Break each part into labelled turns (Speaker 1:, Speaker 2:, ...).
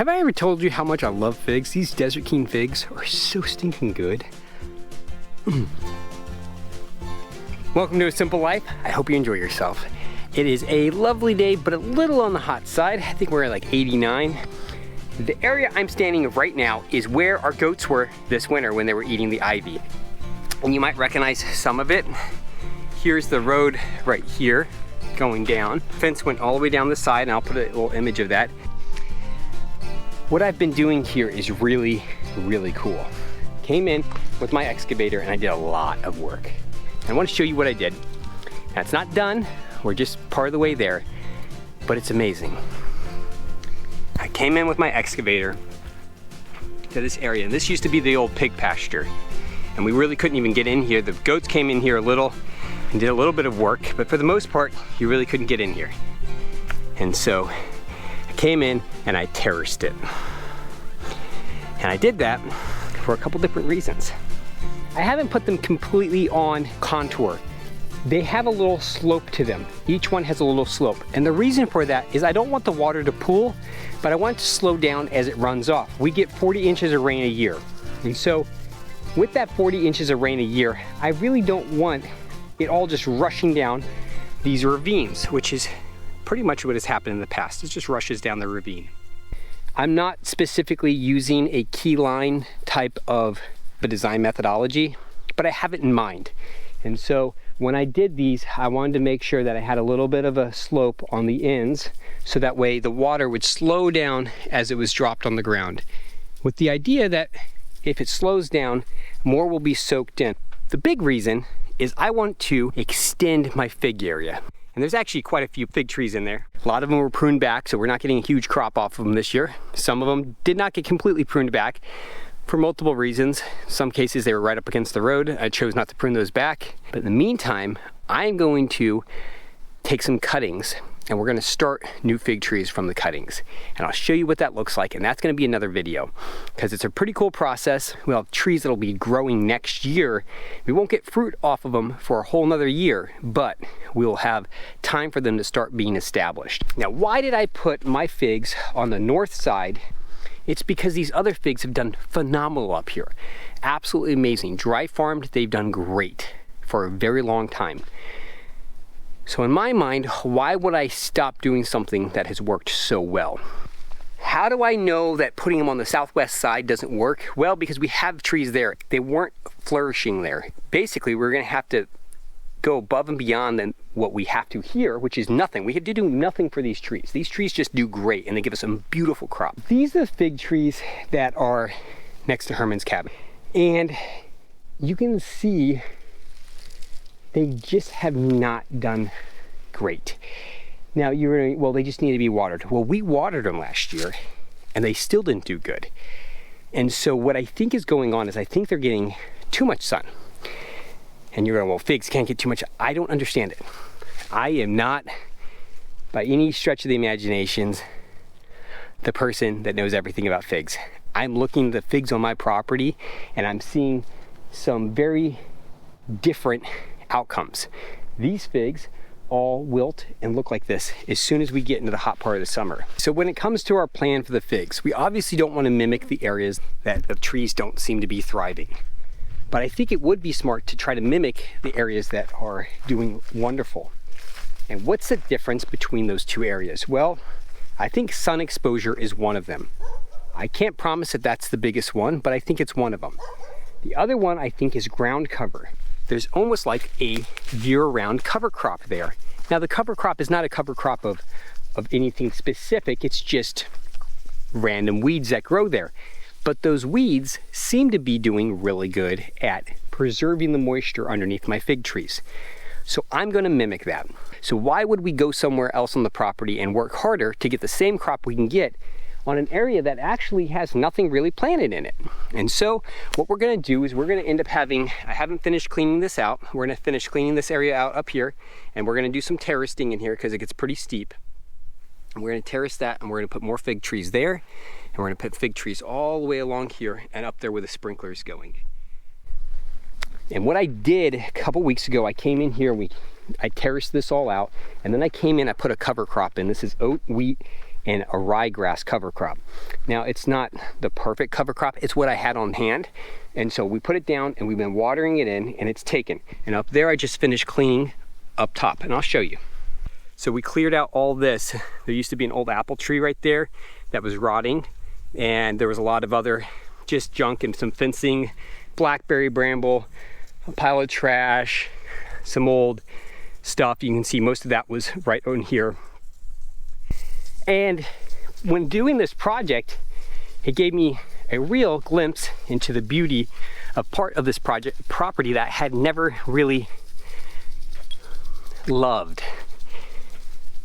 Speaker 1: Have I ever told you how much I love figs? These Desert King figs are so stinking good. Welcome to A Simple Life. I hope you enjoy yourself. It is a lovely day, but a little on the hot side. I think we're at like 89. The area I'm standing in right now is where our goats were this winter when they were eating the ivy. And you might recognize some of it. Here's the road right here going down. Fence went all the way down the side, and I'll put a little image of that. What I've been doing here is really, really cool. Came in with my excavator and I did a lot of work. I want to show you what I did. Now, it's not done, we're just part of the way there, but it's amazing. I came in with my excavator to this area, and this used to be the old pig pasture, and we really couldn't even get in here. The goats came in here a little and did a little bit of work, but for the most part, you really couldn't get in here. And so I came in and I terraced it. And I did that for a couple different reasons. I haven't put them completely on contour. They have a little slope to them. Each one has a little slope. And the reason for that is I don't want the water to pool, but I want it to slow down as it runs off. We get 40 inches of rain a year. And so with that 40 inches of rain a year, I really don't want it all just rushing down these ravines, which is pretty much what has happened in the past. It just rushes down the ravine. I'm not specifically using a key line type of a design methodology, but I have it in mind. And so when I did these, I wanted to make sure that I had a little bit of a slope on the ends, so that way the water would slow down as it was dropped on the ground, with the idea that if it slows down, more will be soaked in. The big reason is I want to extend my fig area. And there's actually quite a few fig trees in there. A lot of them were pruned back, so we're not getting a huge crop off of them this year. Some of them did not get completely pruned back for multiple reasons. Some cases they were right up against the road. I chose not to prune those back. But in the meantime, I'm going to take some cuttings and we're gonna start new fig trees from the cuttings. And I'll show you what that looks like, and that's gonna be another video, because it's a pretty cool process. We'll have trees that'll be growing next year. We won't get fruit off of them for a whole nother year, but we'll have time for them to start being established. Now, why did I put my figs on the north side? It's because these other figs have done phenomenal up here. Absolutely amazing. Dry farmed, they've done great for a very long time. So in my mind, why would I stop doing something that has worked so well? How do I know that putting them on the southwest side doesn't work? Well, because we have trees there. They weren't flourishing there. Basically, we're gonna have to go above and beyond than what we have to here, which is nothing. We have to do nothing for these trees. These trees just do great, and they give us a beautiful crop. These are the fig trees that are next to Herman's cabin. And you can see they just have not done great. Now you're gonna, well, they just need to be watered. Well, we watered them last year and they still didn't do good. And so what I think is going on is I think they're getting too much sun. And you're going, well, figs can't get too much. I don't understand it. I am not, by any stretch of the imaginations, the person that knows everything about figs. I'm looking at the figs on my property and I'm seeing some very different outcomes. These figs all wilt and look like this as soon as we get into the hot part of the summer. So when it comes to our plan for the figs, we obviously don't want to mimic the areas that the trees don't seem to be thriving. But I think it would be smart to try to mimic the areas that are doing wonderful. And what's the difference between those two areas? Well, I think sun exposure is one of them. I can't promise that that's the biggest one, but I think it's one of them. The other one I think is ground cover. There's almost like a year-round cover crop there. Now the cover crop is not a cover crop of anything specific, it's just random weeds that grow there. But those weeds seem to be doing really good at preserving the moisture underneath my fig trees. So I'm gonna mimic that. So why would we go somewhere else on the property and work harder to get the same crop we can get on an area that actually has nothing really planted in it? And so what we're gonna do is we're gonna end up having, I haven't finished cleaning this out. We're gonna finish cleaning this area out up here, and we're gonna do some terracing in here because it gets pretty steep. And we're gonna terrace that, and we're gonna put more fig trees there, and we're gonna put fig trees all the way along here and up there where the sprinklers going. And what I did a couple weeks ago, I came in here, I terraced this all out, and then I came in, I put a cover crop in. This is oat, wheat, and a ryegrass cover crop. Now, it's not the perfect cover crop. It's what I had on hand. And so we put it down and we've been watering it in and it's taken. And up there, I just finished cleaning up top and I'll show you. So we cleared out all this. There used to be an old apple tree right there that was rotting. And there was a lot of other just junk and some fencing, blackberry bramble, a pile of trash, some old stuff. You can see most of that was right on here. And when doing this project, it gave me a real glimpse into the beauty of part of this property that I had never really loved.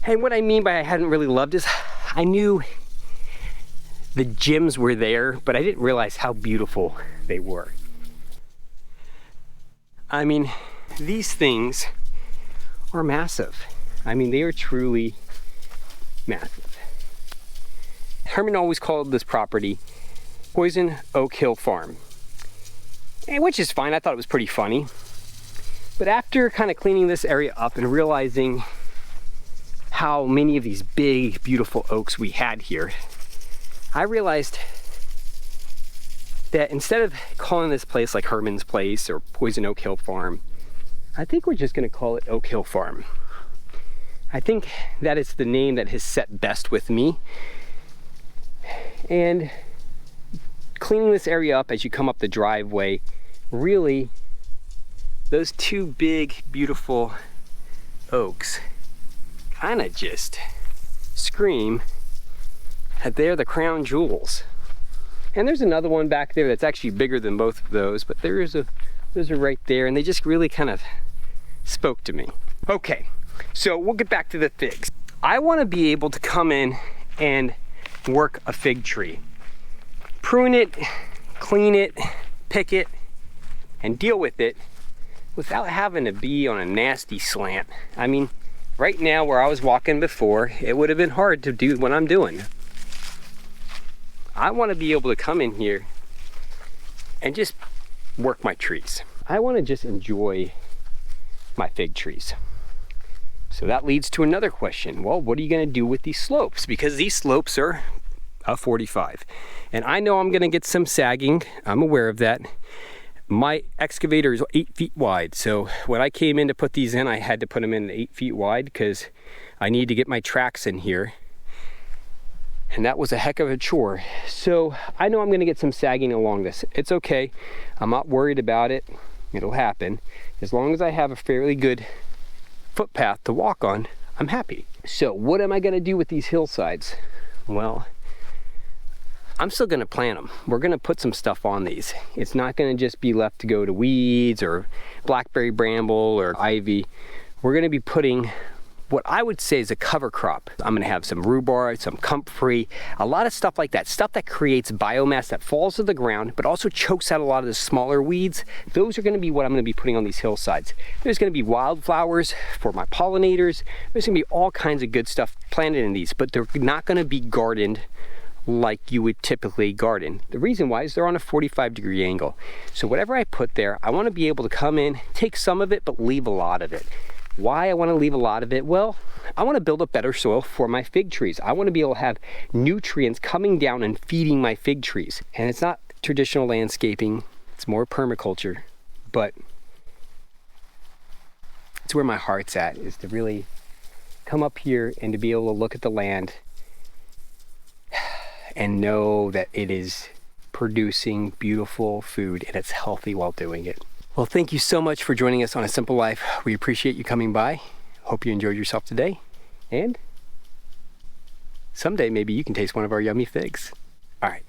Speaker 1: And what I mean by I hadn't really loved is I knew the gems were there, but I didn't realize how beautiful they were. I mean, these things are massive. I mean, they are truly massive. Herman always called this property Poison Oak Hill Farm, and which is fine. I thought it was pretty funny. But after kind of cleaning this area up and realizing how many of these big, beautiful oaks we had here, I realized that instead of calling this place like Herman's Place or Poison Oak Hill Farm, I think we're just going to call it Oak Hill Farm. I think that is the name that has set best with me. And cleaning this area up as you come up the driveway, really, those two big, beautiful oaks kind of just scream that they're the crown jewels. And there's another one back there that's actually bigger than both of those, but those are right there, and they just really kind of spoke to me. Okay, so we'll get back to the figs. I want to be able to come in and work a fig tree. Prune it, clean it, pick it, and deal with it without having to be on a nasty slant. I mean, right now where I was walking before, it would have been hard to do what I'm doing. I want to be able to come in here and just work my trees. I want to just enjoy my fig trees. So that leads to another question. Well, what are you going to do with these slopes? Because these slopes are a 45. And I know I'm going to get some sagging. I'm aware of that. My excavator is 8 feet wide. So when I came in to put these in, I had to put them in 8 feet wide because I need to get my tracks in here. And that was a heck of a chore. So I know I'm going to get some sagging along this. It's okay. I'm not worried about it. It'll happen. As long as I have a fairly good footpath to walk on, I'm happy. So what am I going to do with these hillsides? Well, I'm still going to plant them. We're going to put some stuff on these. It's not going to just be left to go to weeds or blackberry bramble or ivy. We're going to be putting what I would say is a cover crop. I'm going to have some rhubarb, some comfrey, a lot of stuff like that. Stuff that creates biomass that falls to the ground, but also chokes out a lot of the smaller weeds. Those are going to be what I'm going to be putting on these hillsides. There's going to be wildflowers for my pollinators. There's going to be all kinds of good stuff planted in these, but they're not going to be gardened like you would typically garden. The reason why is they're on a 45-degree angle. So whatever I put there, I want to be able to come in, take some of it, but leave a lot of it. Why I want to leave a lot of it? Well, I want to build up better soil for my fig trees. I want to be able to have nutrients coming down and feeding my fig trees. And it's not traditional landscaping, it's more permaculture, but it's where my heart's at, is to really come up here and to be able to look at the land and know that it is producing beautiful food and it's healthy while doing it. Well, thank you so much for joining us on A Simple Life. We appreciate you coming by. Hope you enjoyed yourself today. And someday maybe you can taste one of our yummy figs. All right.